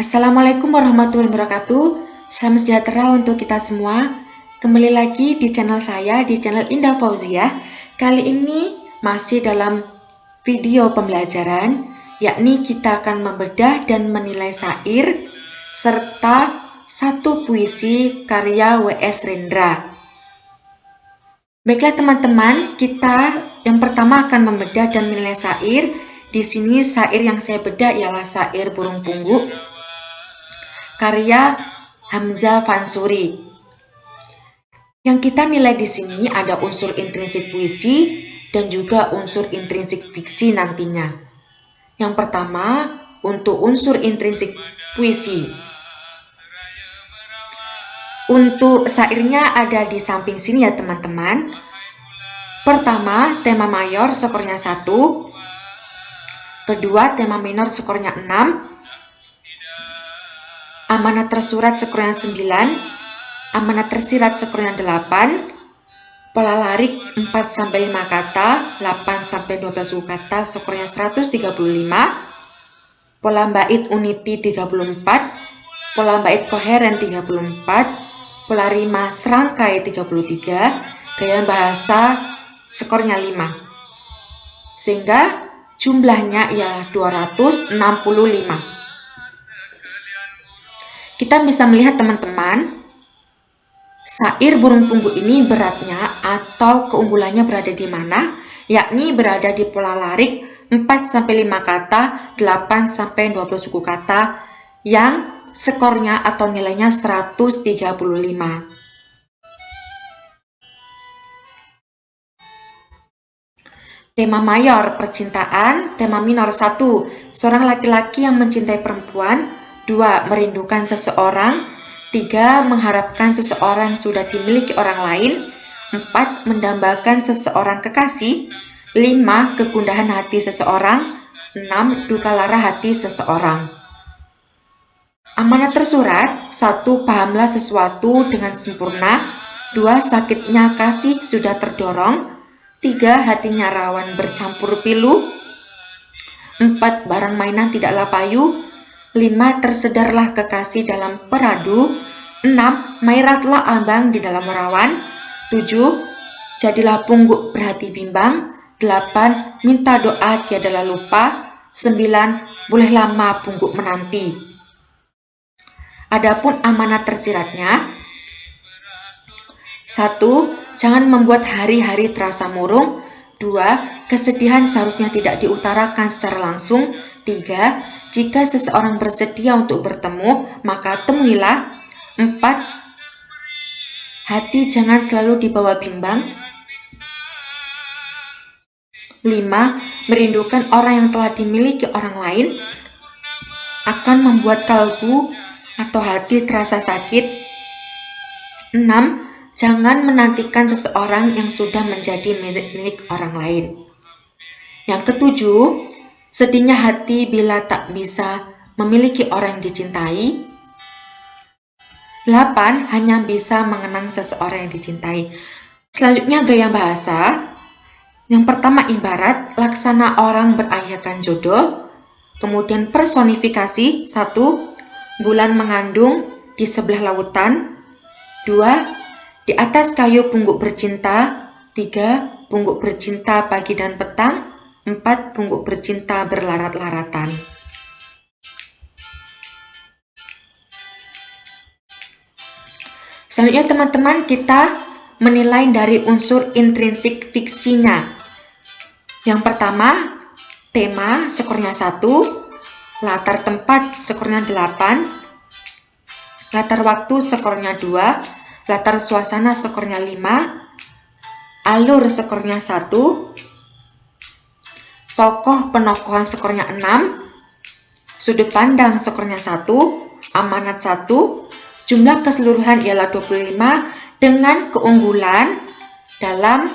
Assalamualaikum warahmatullahi wabarakatuh. Salam sejahtera untuk kita semua. Kembali lagi di channel saya, di channel Indah Fauziah. Kali ini masih dalam video pembelajaran, yakni kita akan membedah dan menilai syair serta satu puisi karya W.S. Rendra. Baiklah teman-teman, kita yang pertama akan membedah dan menilai syair. Di sini syair yang saya bedah ialah syair Burung Punggu karya Hamzah Fansuri. Yang kita nilai di sini ada unsur intrinsik puisi dan juga unsur intrinsik fiksi nantinya. Yang pertama, untuk unsur intrinsik puisi. Untuk syairnya ada di samping sini ya teman-teman. Pertama, tema mayor skornya 1. Kedua, tema minor skornya 6. Amanat tersurat skornya 9. Amanat tersirat skornya 8. Pola larik 4-5 kata, 8-12 suku kata skornya 135. Pola bait unity 34. Pola bait koheren 34. Pola rima serangkai 33. Gaya bahasa skornya 5. Sehingga jumlahnya ialah 265. Kita bisa melihat teman-teman, syair Burung Punggu ini beratnya atau keunggulannya berada di mana? Yakni berada di pola larik 4-5 kata, 8-12 suku kata yang skornya atau nilainya 135. Tema mayor percintaan, tema minor 1. Seorang laki-laki yang mencintai perempuan, 2. Merindukan seseorang, 3. Mengharapkan seseorang yang sudah dimiliki orang lain, 4. Mendambakan seseorang kekasih, 5. Kegundahan hati seseorang, 6. Duka lara hati seseorang. Amanat tersurat, 1. Pahamlah sesuatu dengan sempurna, 2. Sakitnya kasih sudah terdorong, 3. Hatinya rawan bercampur pilu, 4. Barang mainan tidaklah payu, 5. Tersedarlah kekasih dalam peradu, 6. Mairatlah abang di dalam rawan, 7. Jadilah pungguk berhati bimbang, 8. Minta doa tiadalah lupa, 9. Boleh lama pungguk menanti. Adapun amanat tersiratnya, 1. Jangan membuat hari-hari terasa murung. 2. Kesedihan seharusnya tidak diutarakan secara langsung. 3. Jika seseorang bersedia untuk bertemu, maka temuilah. 4. Hati jangan selalu dibawa bimbang. 5. Merindukan orang yang telah dimiliki orang lain akan membuat kalbu atau hati terasa sakit. 6. Jangan menantikan seseorang yang sudah menjadi milik orang lain. Yang ketujuh, sedihnya hati bila tak bisa memiliki orang yang dicintai. 8. Hanya bisa mengenang seseorang yang dicintai. Selanjutnya gaya bahasa. Yang pertama ibarat, laksana orang berayakan jodoh. Kemudian personifikasi. 1. Bulan mengandung di sebelah lautan. 2. Di atas kayu pungguk bercinta. 3. Pungguk bercinta pagi dan petang. 4. Pungguk bercinta berlarat-laratan. Selanjutnya teman-teman, kita menilai dari unsur intrinsik fiksinya. Yang pertama, tema skornya 1. Latar tempat skornya 8. Latar waktu skornya 2. Latar suasana skornya 5. Alur skornya 1. Tokoh penokohan skornya 6. Sudut pandang skornya 1. Amanat 1. Jumlah keseluruhan ialah 25 dengan keunggulan dalam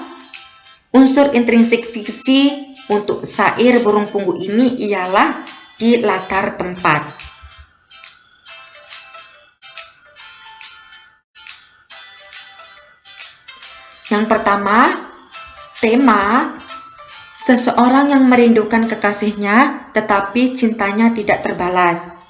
unsur intrinsik fiksi untuk syair Burung Punggu ini ialah di latar tempat. Yang pertama, tema seseorang yang merindukan kekasihnya tetapi cintanya tidak terbalas.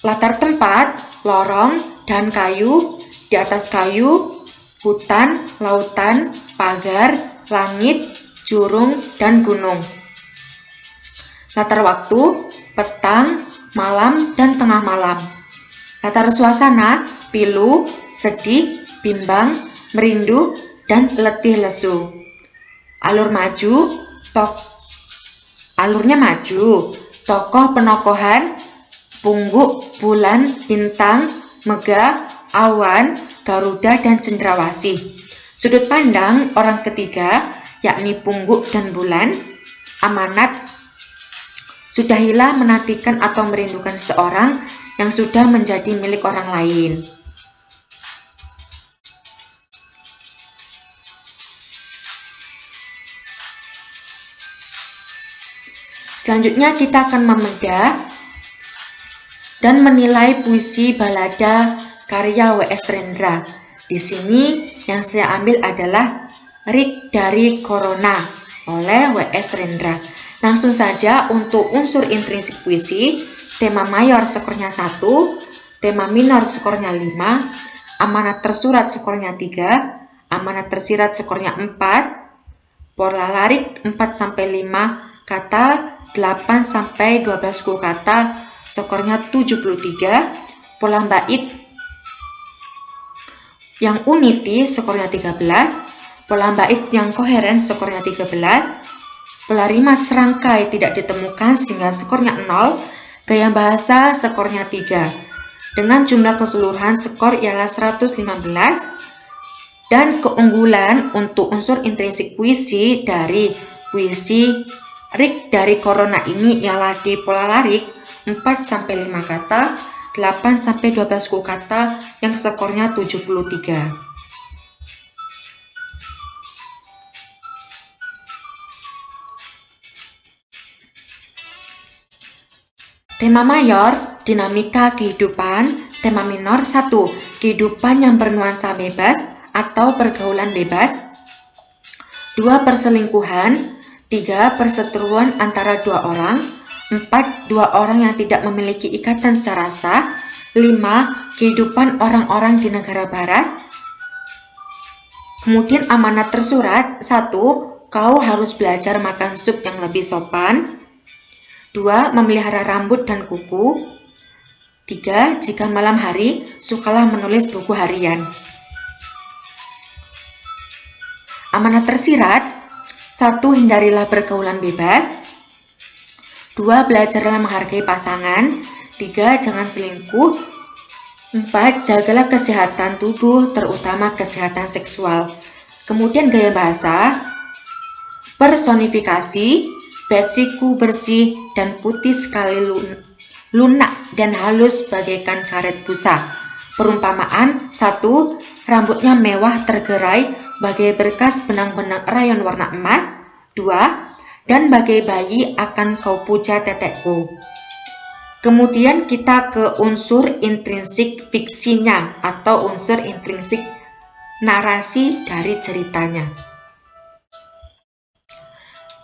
Latar tempat, lorong dan kayu, di atas kayu, hutan, lautan, pagar, langit, jurung, dan gunung. Latar waktu, petang, malam, dan tengah malam. Latar suasana, pilu, sedih, bimbang, merindu, dan letih lesu. Alurnya maju, tokoh penokohan, pungguk, bulan, bintang, megah, awan, garuda, dan cendrawasih. Sudut pandang orang ketiga, yakni pungguk dan bulan, amanat, sudahilah menantikan atau merindukan seseorang yang sudah menjadi milik orang lain. Selanjutnya kita akan membedah dan menilai puisi balada karya W.S. Rendra. Di sini yang saya ambil adalah Rik dari Corona oleh W.S. Rendra. Langsung saja untuk unsur intrinsik puisi, tema mayor skornya 1, tema minor skornya 5, amanat tersurat skornya 3, amanat tersirat skornya 4, pola larik 4-5 kata, 8-12 suku kata, skornya 73, pola bait yang unity skornya 13, pola bait yang koheren skornya 13, pola rima serangkai tidak ditemukan sehingga skornya 0, gaya bahasa skornya 3. Dengan jumlah keseluruhan skor ialah 115, dan keunggulan untuk unsur intrinsik puisi dari puisi Rik dari Corona ini ialah di pola larik 4-5 kata, 8-12 suku kata yang skornya 73. Tema mayor, dinamika kehidupan. Tema minor 1, kehidupan yang bernuansa bebas atau pergaulan bebas. 2, perselingkuhan. 3, perseteruan antara dua orang. 4, dua orang yang tidak memiliki ikatan secara sah. 5, kehidupan orang-orang di negara barat. Kemudian amanat tersurat 1, kau harus belajar makan sup yang lebih sopan. 2, memelihara rambut dan kuku. 3, jika malam hari, sukalah menulis buku harian. Amanat tersirat 1, hindarilah pergaulan bebas. 2, belajarlah menghargai pasangan. 3, jangan selingkuh. 4, jagalah kesehatan tubuh, terutama kesehatan seksual. Kemudian gaya bahasa, personifikasi, betsiku bersih dan putih sekali lunak dan halus bagaikan karet busa. Perumpamaan 1, rambutnya mewah tergerai bagai berkas benang-benang rayon warna emas. 2, dan bagai bayi akan kau puja tetekku. Kemudian kita ke unsur intrinsik fiksinya atau unsur intrinsik narasi dari ceritanya.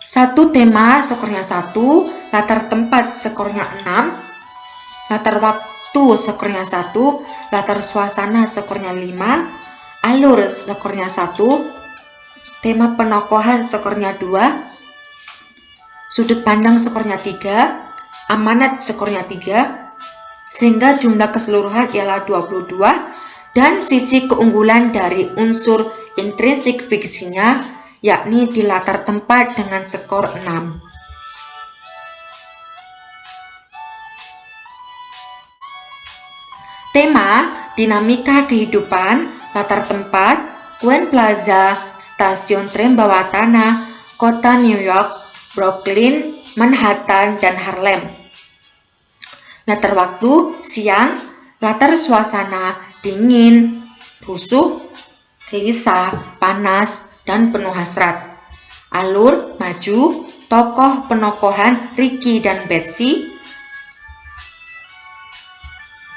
1, tema skornya 1, latar tempat skornya 6, latar waktu skornya 1, latar suasana skornya 5, alur skornya 1, tema penokohan skornya 2, sudut pandang skornya 3, amanat skornya 3, sehingga jumlah keseluruhan ialah 22, dan sisi keunggulan dari unsur intrinsik fiksinya yakni di latar tempat dengan skor 6. Tema, dinamika kehidupan. Latar tempat, Gwen Plaza, stasiun tram bawah tanah, kota New York, Brooklyn, Manhattan, dan Harlem. Latar waktu, siang. Latar suasana, dingin, rusuh, gelisah, panas, dan penuh hasrat. Alur, maju, tokoh penokohan Ricky dan Betsy.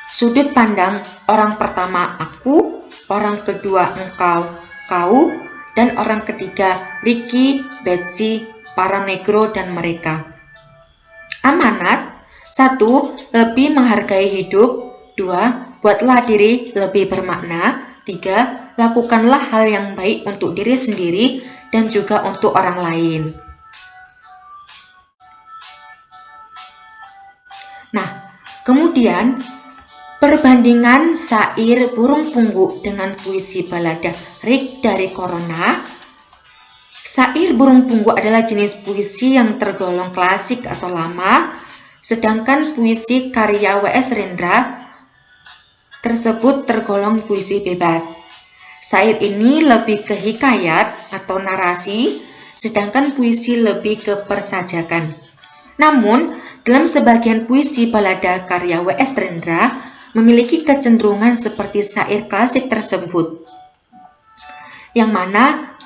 Sudut pandang, orang pertama aku, orang kedua engkau, kau, dan orang ketiga Ricky, Betsy, para negro dan mereka. Amanat, 1. Lebih menghargai hidup. 2. Buatlah diri lebih bermakna. 3. Lakukanlah hal yang baik untuk diri sendiri dan juga untuk orang lain. Nah, kemudian perbandingan syair Burung Pungguk dengan puisi balada Rik dari Corona. Syair Burung Pungguk adalah jenis puisi yang tergolong klasik atau lama, sedangkan puisi karya W.S. Rendra tersebut tergolong puisi bebas. Syair ini lebih ke hikayat atau narasi, sedangkan puisi lebih ke persajakan. Namun, dalam sebagian puisi balada karya W.S. Rendra memiliki kecenderungan seperti syair klasik tersebut, yang mana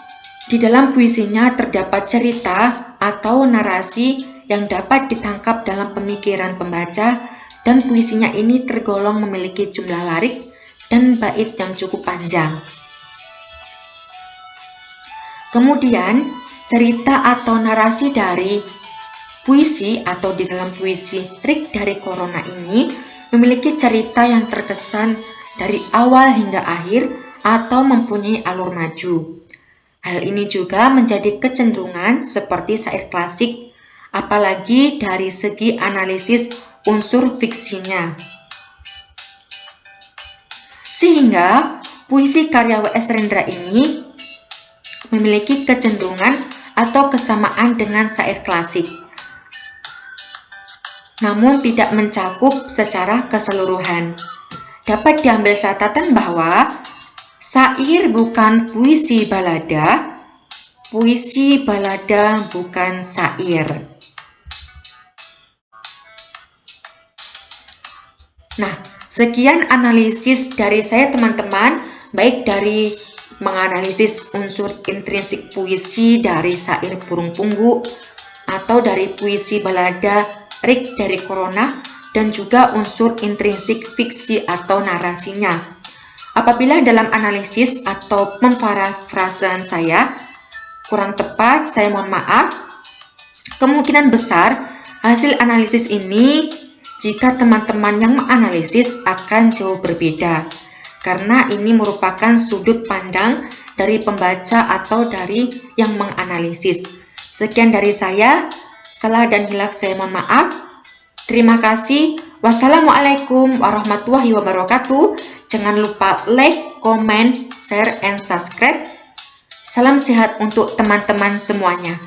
di dalam puisinya terdapat cerita atau narasi yang dapat ditangkap dalam pemikiran pembaca, dan puisinya ini tergolong memiliki jumlah lirik dan bait yang cukup panjang. Kemudian, cerita atau narasi dari puisi atau di dalam puisi Rik dari Corona ini memiliki cerita yang terkesan dari awal hingga akhir atau mempunyai alur maju. Hal ini juga menjadi kecenderungan seperti syair klasik, apalagi dari segi analisis unsur fiksinya. Sehingga puisi karya W.S. Rendra ini memiliki kecenderungan atau kesamaan dengan syair klasik, namun tidak mencakup secara keseluruhan. Dapat diambil catatan bahwa syair bukan puisi balada bukan syair. Nah, sekian analisis dari saya teman-teman, baik dari menganalisis unsur intrinsik puisi dari syair Burung Pungguk atau dari puisi balada Rik dari Corona, dan juga unsur intrinsik fiksi atau narasinya. Apabila dalam analisis atau pemparafrasean saya kurang tepat, saya mohon maaf. Kemungkinan besar hasil analisis ini jika teman-teman yang menganalisis akan jauh berbeda, karena ini merupakan sudut pandang dari pembaca atau dari yang menganalisis. Sekian dari saya, salah dan hilaf saya mohon maaf. Terima kasih. Wassalamualaikum warahmatullahi wabarakatuh. Jangan lupa like, comment, share, and subscribe. Salam sehat untuk teman-teman semuanya.